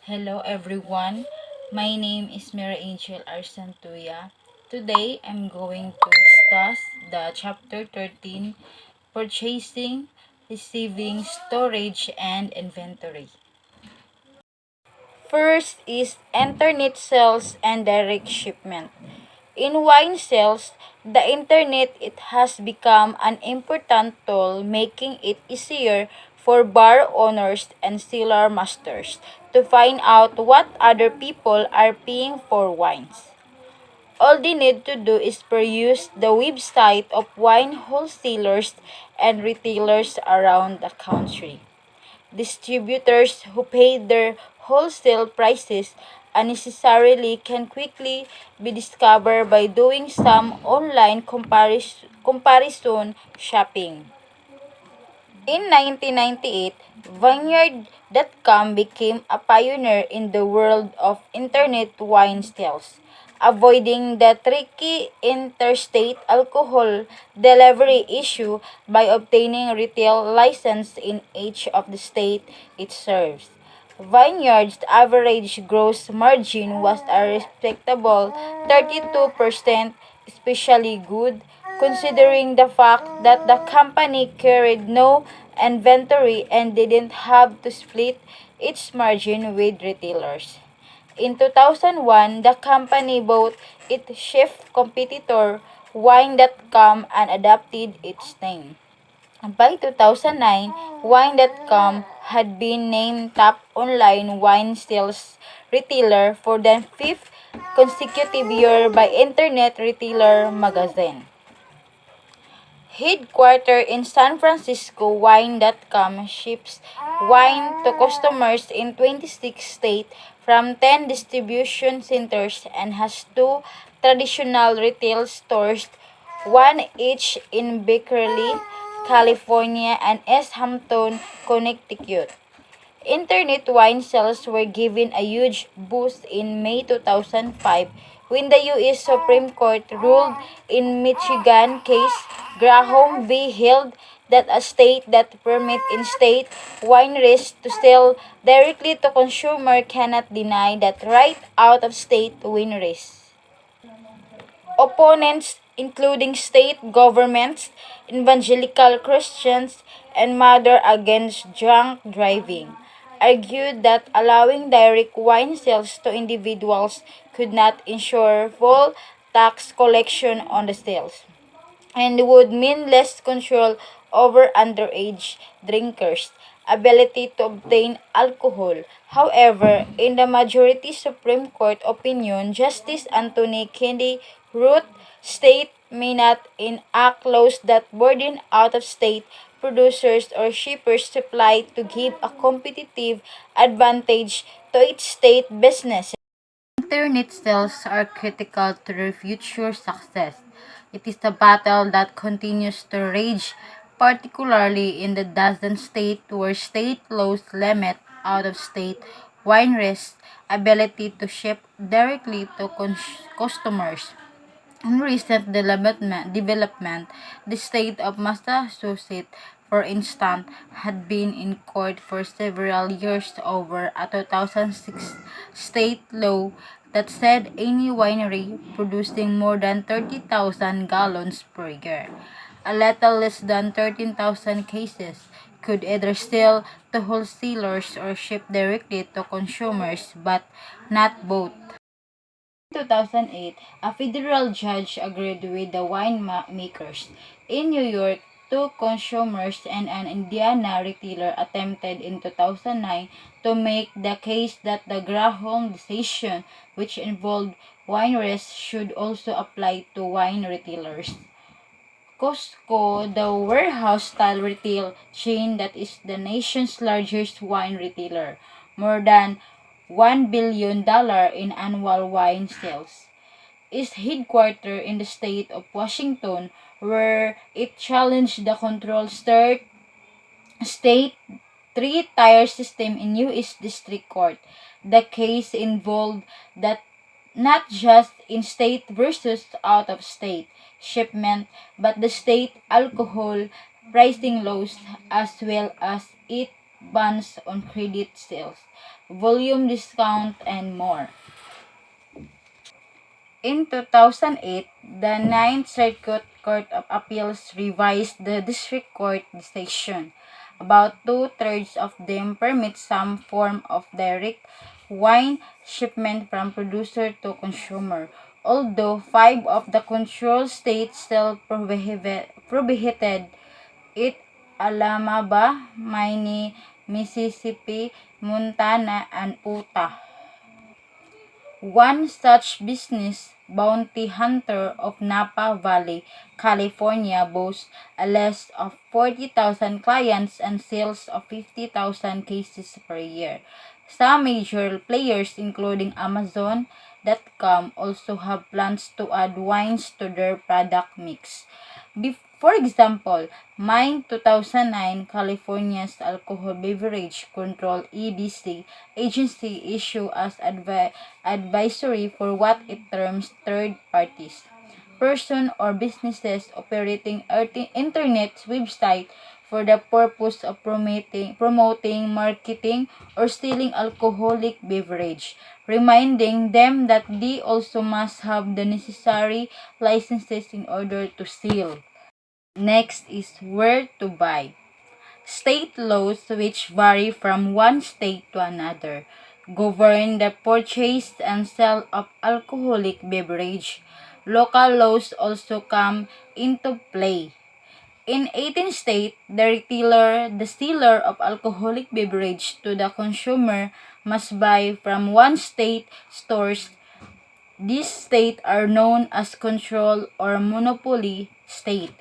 Hello everyone, my name is Mary Angel Arsantuya. Today I'm going to discuss the chapter 13, Purchasing, Receiving, Storage, and Inventory. First is internet sales and direct shipment. In wine sales, the internet it has become an important tool, making it easier for bar owners and cellar masters to find out what other people are paying for wines. All they need to do is peruse the website of wine wholesalers and retailers around the country. Distributors who pay their wholesale prices unnecessarily can quickly be discovered by doing some online comparison shopping. In 1998, Vineyard.com became a pioneer in the world of internet wine sales, avoiding the tricky interstate alcohol delivery issue by obtaining retail license in each of the state it serves. Vineyard's average gross margin was a respectable 32%, especially good considering the fact that the company carried no inventory and didn't have to split its margin with retailers. In 2001, the company bought its chief competitor, Wine.com, and adopted its name. By 2009, Wine.com had been named top online wine sales retailer for the fifth consecutive year by Internet Retailer magazine. Headquartered in San Francisco, Wine.com ships wine to customers in 26 states from 10 distribution centers and has two traditional retail stores, one each in Berkeley, California and East Hampton, Connecticut. Internet wine sales were given a huge boost in May 2005 when the U.S. Supreme Court ruled in Michigan case Graham v. held that a state that permit in-state wineries to sell directly to consumer cannot deny that right out-of-state wineries. Opponents, including state governments, evangelical Christians, and Mother Against Drunk Driving, argued that allowing direct wine sales to individuals could not ensure full tax collection on the sales and would mean less control over underage drinkers' ability to obtain alcohol. However, in the majority Supreme Court opinion, Justice Anthony Kennedy wrote, state may not enact laws that burden out-of-state producers or shippers supply to give a competitive advantage to its state businesses. Internet sales are critical to their future success. It is a battle that continues to rage, particularly in the dozen states where state laws limit out-of-state wineries' ability to ship directly to customers. In recent development, the state of Massachusetts, for instance, had been in court for several years over a 2006 state law that said any winery producing more than 30,000 gallons per year, a little less than 13,000 cases, could either sell to wholesalers or ship directly to consumers, but not both. In 2008, a federal judge agreed with the winemakers. In New York, two consumers and an Indiana retailer attempted in 2009 to make the case that the Graham decision, which involved wineries, should also apply to wine retailers. Costco, the warehouse-style retail chain that is the nation's largest wine retailer, more than $1 billion in annual wine sales, is headquartered in the state of Washington, where it challenged the control state three-tier system in U.S. District Court. The case involved that not just in-state versus out-of-state shipment, but the state alcohol pricing laws as well as it bans on credit sales, volume discount, and more. In 2008, the Ninth Circuit Court of Appeals revised the district court decision. About two-thirds of them permit some form of direct wine shipment from producer to consumer, although five of the control states still prohibited it: Alabama, Maine, Mississippi, Montana, and Utah. One such business, Bounty Hunter of Napa Valley, California, boasts a list of 40,000 clients and sales of 50,000 cases per year. Some major players, including Amazon.com, also have plans to add wines to their product mix. For example, May 2009, California's Alcohol Beverage Control (EBC) agency issued as advisory for what it terms third parties, person or businesses operating internet website for the purpose of promoting, marketing, or selling alcoholic beverage, reminding them that they also must have the necessary licenses in order to sell. Next is where to buy. State laws, which vary from one state to another, govern the purchase and sale of alcoholic beverage. Local laws also come into play. In 18 states, the seller of alcoholic beverage to the consumer must buy from one state stores. These states are known as control or monopoly state.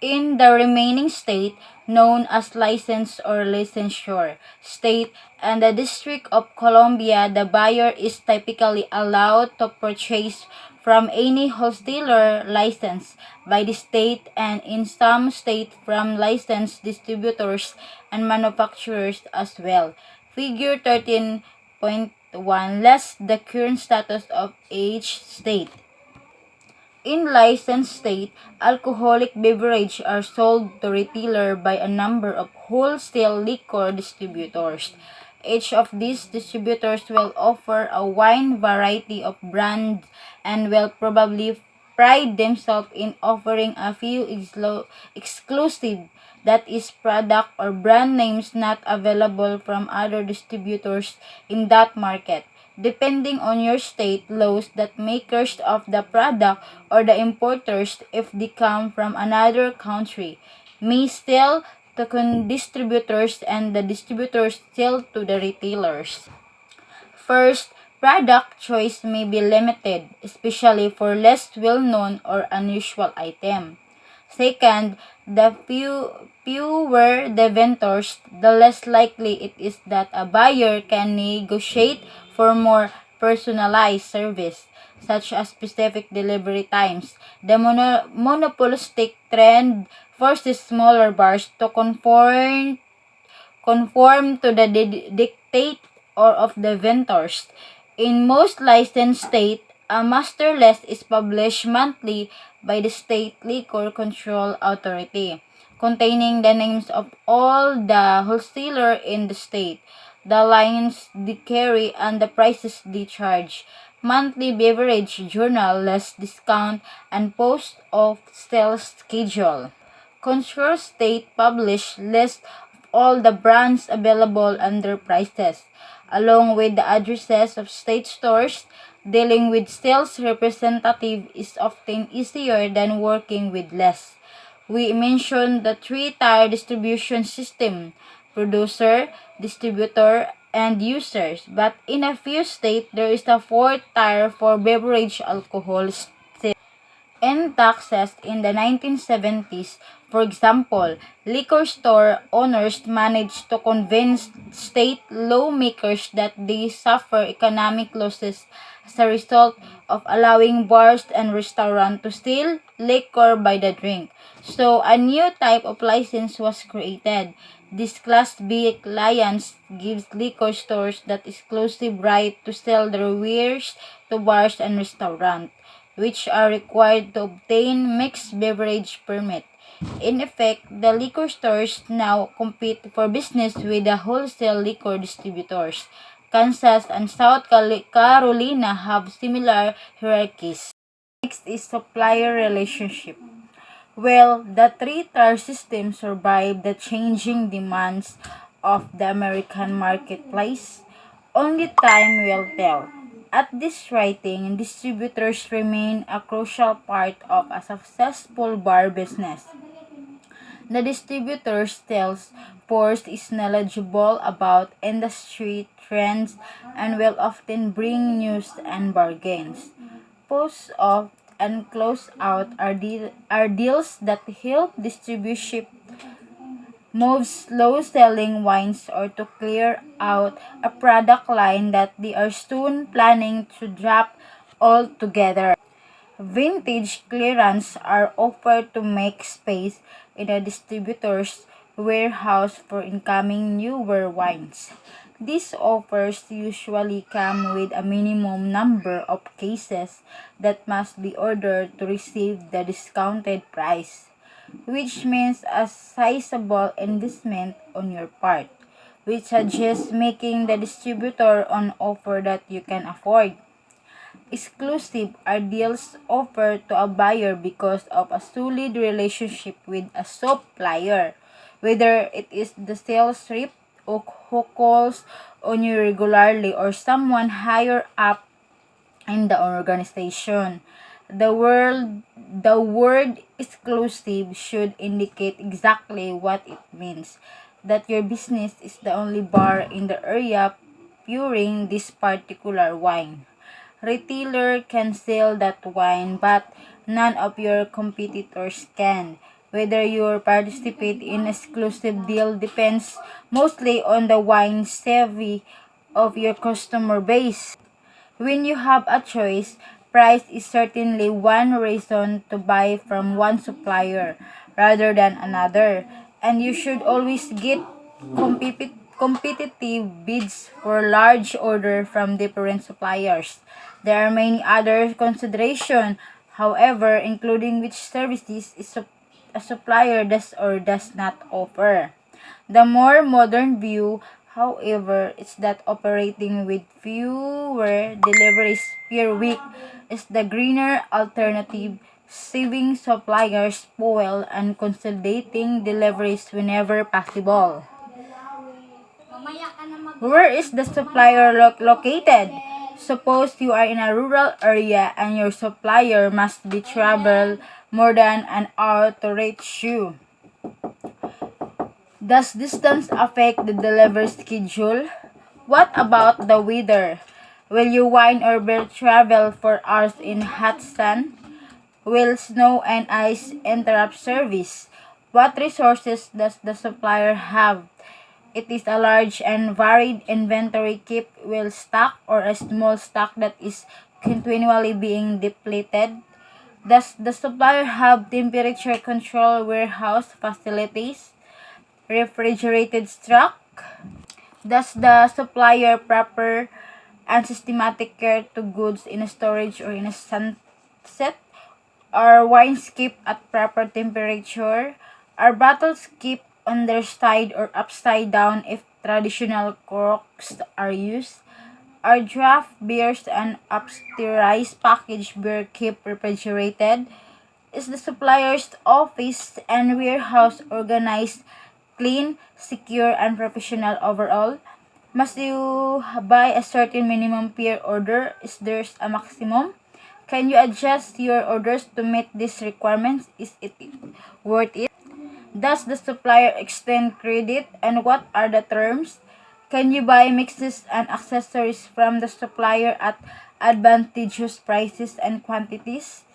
In the remaining state, known as license or licensure state, and the District of Columbia, the buyer is typically allowed to purchase from any wholesaler licensed by the state, and in some states from licensed distributors and manufacturers as well. Figure 13.1 lists the current status of each state. In licensed state, alcoholic beverages are sold to retailer by a number of wholesale liquor distributors. Each of these distributors will offer a wide variety of brands and will probably pride themselves in offering a few exclusive, that is, product or brand names not available from other distributors in that market. Depending on your state laws, that makers of the product or the importers, if they come from another country, may sell to distributors and the distributors sell to the retailers. First, product choice may be limited, especially for less well-known or unusual item. Second, the fewer the vendors, the less likely it is that a buyer can negotiate for more personalized service, such as specific delivery times. The monopolistic trend forces smaller bars to conform to the dictate or of the vendors. In most licensed states, a master list is published monthly by the State Liquor Control Authority, containing the names of all the wholesalers in the state, the lines they carry, and the prices they charge. Monthly beverage journal lists discount and post of sales schedule. Control state publish list of all the brands available and their prices, along with the addresses of state stores. Dealing with sales representative is often easier than working with less. We mentioned the three-tier distribution system: producer, distributor, and users. But in a few states, there is a fourth tier for beverage alcohol sales. In Texas in the 1970s, for example, liquor store owners managed to convince state lawmakers that they suffer economic losses as a result of allowing bars and restaurants to sell liquor by the drink. So a new type of license was created. This Class B license gives liquor stores that exclusive right to sell their wares to bars and restaurants, which are required to obtain mixed beverage permit. In effect, the liquor stores now compete for business with the wholesale liquor distributors. Kansas and South Carolina have similar hierarchies. Next is supplier relationship. Well, the three-tier system survived the changing demands of the American marketplace. Only time will tell. At this writing, distributors remain a crucial part of a successful bar business. The distributor's sales force is knowledgeable about industry trends and will often bring news and bargains. Post off and close out are deals that help distribution move slow-selling wines or to clear out a product line that they are soon planning to drop altogether. Vintage clearance are offered to make space in a distributor's warehouse for incoming newer wines. These offers usually come with a minimum number of cases that must be ordered to receive the discounted price, which means a sizable investment on your part, which suggests making the distributor an offer that you can afford. Exclusive are deals offered to a buyer because of a solid relationship with a supplier, whether it is the sales rep who calls on you regularly or someone higher up in the organization. The word exclusive should indicate exactly what it means, that your business is the only bar in the area pouring this particular wine. Retailer can sell that wine, but none of your competitors can. Whether you participate in exclusive deal depends mostly on the wine savvy of your customer base. When you have a choice, price is certainly one reason to buy from one supplier rather than another, and you should always get competitive bids for large order from different suppliers. There are many other considerations, however, including which services a supplier does or does not offer. The more modern view, however, is that operating with fewer deliveries per week is the greener alternative, saving suppliers fuel and consolidating deliveries whenever possible. Where is the supplier located? Suppose you are in a rural area and your supplier must be travel more than an hour to reach you. Does distance affect the delivery schedule? What about the weather? Will your wine or beer travel for hours in hot sun? Will snow and ice interrupt service? What resources does the supplier have? It is a large and varied inventory kept well stocked or a small stock that is continually being depleted? Does the supplier have temperature control warehouse facilities? Refrigerated stock? Does the supplier proper and systematic care to goods in a storage or in a sunset? Are wines kept at proper temperature? Are bottles kept on their side or upside down if traditional corks are used? Are draft beers and pasteurized packaged beer kept refrigerated? Is the supplier's office and warehouse organized, clean, secure, and professional overall? Must you buy a certain minimum per order? Is there a maximum? Can you adjust your orders to meet these requirements? Is it worth it? Does the supplier extend credit, and what are the terms? Can you buy mixes and accessories from the supplier at advantageous prices and quantities?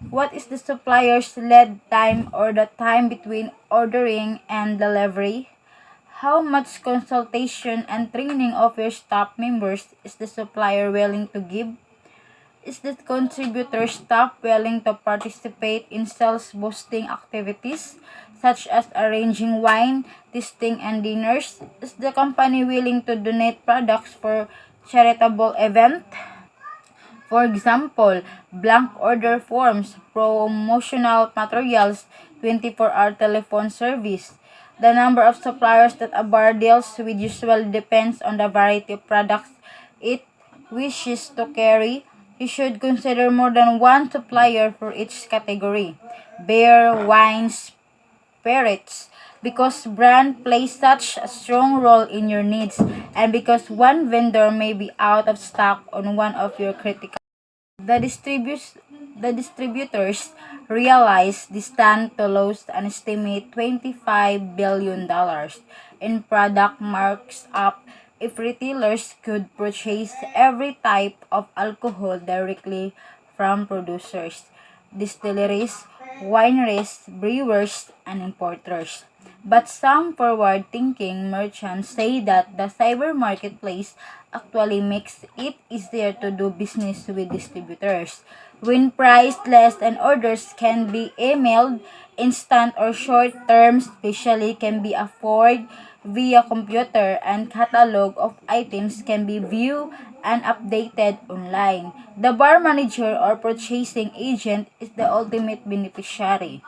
What is the supplier's lead time or the time between ordering and delivery? How much consultation and training of your staff members is the supplier willing to give? Is the contributor staff willing to participate in sales boosting activities such as arranging wine, tasting, and dinners? Is the company willing to donate products for charitable event? For example, blank order forms, promotional materials, 24-hour telephone service. The number of suppliers that a bar deals with usually depends on the variety of products it wishes to carry. You should consider more than one supplier for each category: beer, wines, spirits, because brand plays such a strong role in your needs, and because one vendor may be out of stock on one of your critical. The distributors realize this stand to lose an estimated $25 billion in product marks up if retailers could purchase every type of alcohol directly from producers, distilleries, wineries, brewers, and importers. But some forward-thinking merchants say that the cyber marketplace actually makes it easier to do business with distributors. When priced less and orders can be emailed, instant or short term, especially can be afforded via computer, and catalog of items can be viewed and updated online. The bar manager or purchasing agent is the ultimate beneficiary.